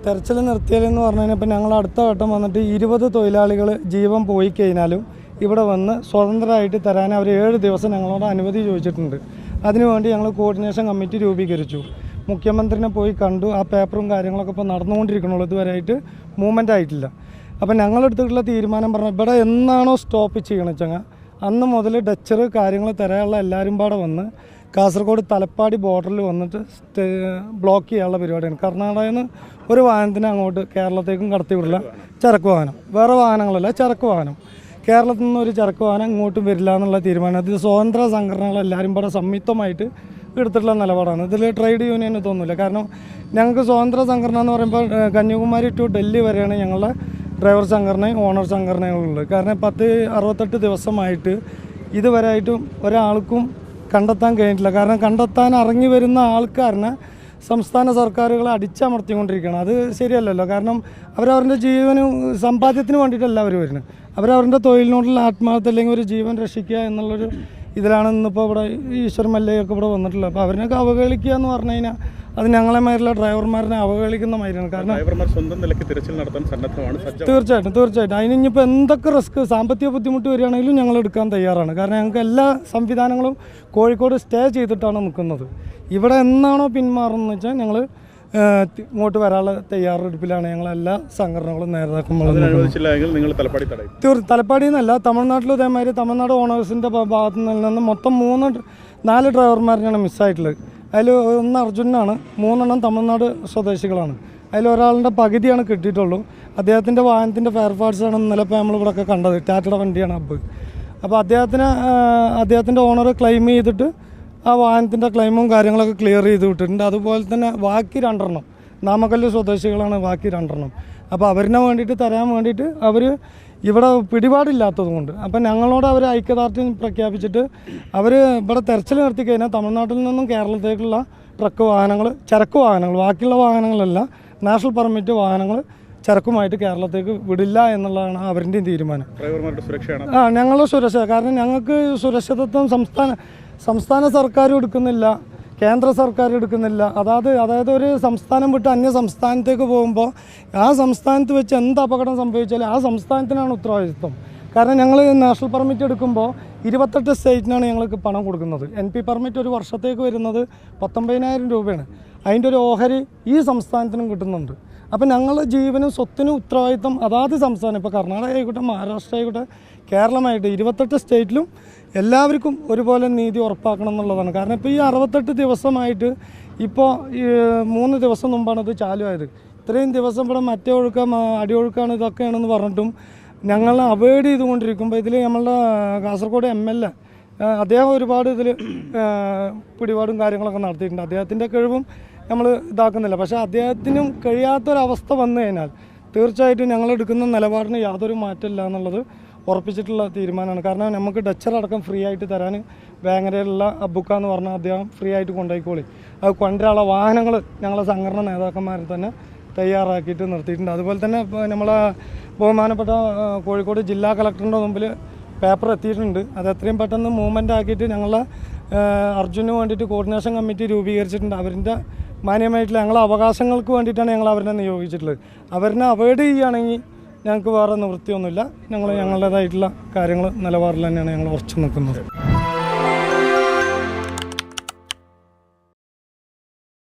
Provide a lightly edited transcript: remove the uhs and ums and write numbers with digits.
തെരച്ചിൽ നിർത്തിയാലെന്ന് പറഞ്ഞു കഴിഞ്ഞാൽ ഇപ്പം ഞങ്ങൾ അടുത്ത വട്ടം വന്നിട്ട് 20 തൊഴിലാളികൾ ജീവൻ പോയി കഴിഞ്ഞാലും ഇവിടെ വന്ന് സ്വതന്ത്രമായിട്ട് തരാൻ അവർ 7 ദിവസം ഞങ്ങളോട് അനുമതി ചോദിച്ചിട്ടുണ്ട്. അതിനുവേണ്ടി ഞങ്ങൾ കോർഡിനേഷൻ കമ്മിറ്റി രൂപീകരിച്ചു. മുഖ്യമന്ത്രിനെ പോയി കണ്ടു. ആ പേപ്പറും കാര്യങ്ങളൊക്കെ ഇപ്പോൾ നടന്നുകൊണ്ടിരിക്കണുള്ളൂ. ഇതുവരെയായിട്ട് മൂവ്മെൻ്റ് ആയിട്ടില്ല. അപ്പം ഞങ്ങളെടുത്തിട്ടുള്ള തീരുമാനം പറഞ്ഞാൽ ഇവിടെ എന്നാണോ സ്റ്റോപ്പ് ചെയ്യണമെന്ന് അന്ന് മുതൽ ഡച്ചർ കാര്യങ്ങൾ തരാനുള്ള എല്ലാവരും പാടെ വന്ന് കാസർഗോഡ് തലപ്പാടി ബോർഡറിൽ വന്നിട്ട് ബ്ലോക്ക് ചെയ്യാനുള്ള പരിപാടിയാണ്. കർണാടകയിൽ നിന്ന് ഒരു വാഹനത്തിന് അങ്ങോട്ട് കേരളത്തേക്കും കടത്തിവിടില്ല. ചരക്ക് വാഹനം, വേറെ വാഹനങ്ങളല്ല, ചരക്ക് വാഹനം. കേരളത്തിൽ നിന്ന് ഒരു ചരക്ക് വാഹനം ഇങ്ങോട്ടും വരില്ല എന്നുള്ള തീരുമാനം ഇത് സ്വതന്ത്ര സംഘടനകൾ എല്ലാവരും കൂടെ സംയുക്തമായിട്ട് എടുത്തിട്ടുള്ള നിലപാടാണ്. ഇതിൽ ട്രേഡ് യൂണിയന് തോന്നില്ല. കാരണം ഞങ്ങൾക്ക് സ്വതന്ത്ര സംഘടന എന്ന് പറയുമ്പോൾ കന്യാകുമാരി ടു ഡൽഹി വരെയാണ് ഞങ്ങളുടെ ഡ്രൈവർ സംഘടനയും ഓണർ സംഘടനകളുള്ളത്. കാരണം 68 ദിവസമായിട്ട് ഇതുവരെയായിട്ടും ഒരാൾക്കും കണ്ടെത്താൻ കഴിഞ്ഞിട്ടില്ല. കാരണം കണ്ടെത്താൻ ഇറങ്ങി വരുന്ന ആൾക്കാരനെ സംസ്ഥാന സർക്കാരുകൾ അടിച്ചമർത്തിക്കൊണ്ടിരിക്കുകയാണ്. അത് ശരിയല്ലല്ലോ. കാരണം അവരവരുടെ ജീവനും സമ്പാദ്യത്തിന് വേണ്ടിയിട്ടല്ല അവർ വരുന്നത്. അവരവരുടെ തൊഴിലിനോടുള്ള ആത്മാർത്ഥ അല്ലെങ്കിൽ ഒരു ജീവൻ രക്ഷിക്കുക എന്നുള്ളൊരു ഇതിലാണ് ഇന്നിപ്പോൾ ഇവിടെ ഈശ്വർ മല്ലയൊക്കെ ഇവിടെ വന്നിട്ടുള്ളത്. അപ്പോൾ അവരിനൊക്കെ അവഹേളിക്കുക എന്ന് പറഞ്ഞു കഴിഞ്ഞാൽ അത് ഞങ്ങളെമാരുള്ള ഡ്രൈവർമാരെ അവഹേളിക്കുന്ന മാതിരിയാണ്. കാരണം ഡ്രൈവർമാർ സ്വന്തം നിലയ്ക്ക് തിരച്ചിൽ നടത്താൻ സന്നദ്ധമാണ്. തീർച്ചയായിട്ടും അതിന് ഇനിയിപ്പോൾ എന്തൊക്കെ റിസ്ക് സാമ്പത്തിക ബുദ്ധിമുട്ട് വരികയാണെങ്കിലും ഞങ്ങൾ എടുക്കാൻ തയ്യാറാണ്. കാരണം ഞങ്ങൾക്ക് എല്ലാ സംവിധാനങ്ങളും കോഴിക്കോട് സ്റ്റേ ചെയ്തിട്ടാണ് നിൽക്കുന്നത്. ഇവിടെ എന്നാണോ പിന്മാറുന്നത് വെച്ചാൽ ഞങ്ങൾ ഇങ്ങോട്ട് വരാനുള്ള തയ്യാറെടുപ്പിലാണ് ഞങ്ങളെല്ലാ സംഘടനകളും നേതാക്കളും. തലപ്പാടിയിൽ നിന്നല്ല, തമിഴ്നാട്ടിലും ഇതേമാതിരി തമിഴ്നാട് ഓണേഴ്സിൻ്റെ ഭാഗത്തു നിന്ന് മൊത്തം 4 ഡ്രൈവർമാരാണ് മിസ്സായിട്ടുള്ളത്. അതിൽ ഒന്ന് അർജുനാണ്, 3 എണ്ണം തമിഴ്നാട് സ്വദേശികളാണ്. അതിലൊരാളുടെ പകുതിയാണ് കിട്ടിയിട്ടുള്ളൂ. അദ്ദേഹത്തിൻ്റെ വാഹനത്തിൻ്റെ ഫെയർ പാർട്സാണ് ഇന്നലെ ഇപ്പോൾ നമ്മളിവിടെയൊക്കെ കണ്ടത്. ടാറ്റയുടെ വണ്ടിയാണ് അബ്ബ്. അപ്പോൾ അദ്ദേഹത്തിൻ്റെ ഓണർ ക്ലെയിം ചെയ്തിട്ട് ആ വാഹനത്തിൻ്റെ ക്ലെയിമും കാര്യങ്ങളൊക്കെ ക്ലിയർ ചെയ്ത് വിട്ടിട്ടുണ്ട്. അതുപോലെ തന്നെ ബാക്കി 2 എണ്ണം നാമക്കല്ല് സ്വദേശികളാണ്. ബാക്കി 2 എണ്ണം അപ്പോൾ അവരിനെ വേണ്ടിയിട്ട് തരാൻ വേണ്ടിയിട്ട് അവർ ഇവിടെ പിടിപാടില്ലാത്തത് കൊണ്ട് അപ്പം ഞങ്ങളോട് അവർ ഐക്യദാർഢ്യം പ്രഖ്യാപിച്ചിട്ട് അവർ ഇവിടെ തെരച്ചിൽ നിർത്തി കഴിഞ്ഞാൽ തമിഴ്നാട്ടിൽ നിന്നും കേരളത്തേക്കുള്ള ട്രക്ക് വാഹനങ്ങൾ, ചരക്ക് വാഹനങ്ങൾ, ബാക്കിയുള്ള വാഹനങ്ങളല്ല, നാഷണൽ പെർമിറ്റ് വാഹനങ്ങൾ ചരക്കുമായിട്ട് കേരളത്തേക്ക് വിടില്ല എന്നുള്ളതാണ് അവരുടെയും തീരുമാനം. ഡ്രൈവർമാരുടെ സുരക്ഷയാണ് ഞങ്ങളുടെ സുരക്ഷ. കാരണം ഞങ്ങൾക്ക് സുരക്ഷിതത്വം സംസ്ഥാന സർക്കാരും എടുക്കുന്നില്ല, കേന്ദ്ര സർക്കാർ എടുക്കുന്നില്ല. അതായത് ഒരു സംസ്ഥാനം വിട്ട് അന്യ സംസ്ഥാനത്തേക്ക് പോകുമ്പോൾ ആ സംസ്ഥാനത്ത് വെച്ച് എന്ത് അപകടം സംഭവിച്ചാലും ആ സംസ്ഥാനത്തിനാണ് ഉത്തരവാദിത്വം. കാരണം ഞങ്ങൾ നാഷണൽ പെർമിറ്റ് എടുക്കുമ്പോൾ 28 സ്റ്റേറ്റിനാണ് ഞങ്ങൾക്ക് പണം കൊടുക്കുന്നത്. NP പെർമിറ്റ് ഒരു വർഷത്തേക്ക് വരുന്നത് 19,000 രൂപയാണ്. അതിൻ്റെ ഒരു ഓഹരി ഈ സംസ്ഥാനത്തിനും കിട്ടുന്നുണ്ട്. അപ്പം ഞങ്ങളുടെ ജീവനും സ്വത്തിനും ഉത്തരവാദിത്വം അതാത് സംസ്ഥാനം, ഇപ്പോൾ കർണാടക ആയിക്കോട്ടെ, മഹാരാഷ്ട്ര ആയിക്കോട്ടെ, കേരളമായിട്ട് 28 സ്റ്റേറ്റിലും എല്ലാവർക്കും ഒരുപോലെ നീതി ഉറപ്പാക്കണം എന്നുള്ളതാണ്. കാരണം ഇപ്പോൾ ഈ 68 ദിവസമായിട്ട് ഇപ്പോൾ 3 ദിവസം മുമ്പാണ് ഇത് ചാലുവായത്. ഇത്രയും ദിവസം ഇവിടെ മറ്റേ ഒഴുക്കാം, അടിയൊഴുക്കാണ്, ഇതൊക്കെയാണെന്ന് പറഞ്ഞിട്ടും ഞങ്ങൾ അവോയ്ഡ് ചെയ്തുകൊണ്ടിരിക്കുമ്പോൾ ഇതിൽ നമ്മളുടെ കാസർഗോഡ് MLA അദ്ദേഹം ഒരുപാട് ഇതിൽ പിടിപാടും കാര്യങ്ങളൊക്കെ നടത്തിയിട്ടുണ്ട്. അദ്ദേഹത്തിൻ്റെ കഴിവും നമ്മൾ ഇതാക്കുന്നില്ല. പക്ഷേ അദ്ദേഹത്തിനും കഴിയാത്തൊരവസ്ഥ വന്നു കഴിഞ്ഞാൽ തീർച്ചയായിട്ടും ഞങ്ങളെടുക്കുന്ന നിലപാടിന് യാതൊരു മാറ്റമില്ല എന്നുള്ളത് ഉറപ്പിച്ചിട്ടുള്ള തീരുമാനമാണ്. കാരണം നമുക്ക് ഡച്ചർ അടക്കം ഫ്രീ ആയിട്ട് തരാൻ വേങ്ങരയിലുള്ള അബുക്ക എന്ന് പറഞ്ഞാൽ അദ്ദേഹം ഫ്രീ ആയിട്ട് കൊണ്ടുപോയിക്കോളി. അത് കൊണ്ടുവരാനുള്ള വാഹനങ്ങൾ ഞങ്ങളെ സംഘടന നേതാക്കന്മാരെ തന്നെ തയ്യാറാക്കിയിട്ട് നിർത്തിയിട്ടുണ്ട്. അതുപോലെ തന്നെ നമ്മളെ ബഹുമാനപ്പെട്ട കോഴിക്കോട് ജില്ലാ കളക്ടറിൻ്റെ മുമ്പിൽ പേപ്പർ എത്തിയിട്ടുണ്ട്. അത് എത്രയും പെട്ടെന്ന് മൂവ്മെൻ്റ് ആക്കിയിട്ട് ഞങ്ങളെ അർജുന് വേണ്ടിയിട്ട് കോർഡിനേഷൻ കമ്മിറ്റി രൂപീകരിച്ചിട്ടുണ്ട്. അവരുടെ മാന്യമായിട്ടുള്ള ഞങ്ങളെ അവകാശങ്ങൾക്ക് വേണ്ടിയിട്ടാണ് ഞങ്ങൾ അവരെ നിയോഗിച്ചിട്ടുള്ളത്. അവരെ അവോയ്ഡ് ചെയ്യുകയാണെങ്കിൽ ഞങ്ങൾക്ക് വേറെ നിവൃത്തിയൊന്നുമില്ല. ഞങ്ങളുടേതായിട്ടുള്ള കാര്യങ്ങൾ നിലപാടിൽ തന്നെയാണ് ഞങ്ങൾ ഉറച്ചു നിൽക്കുന്നത്.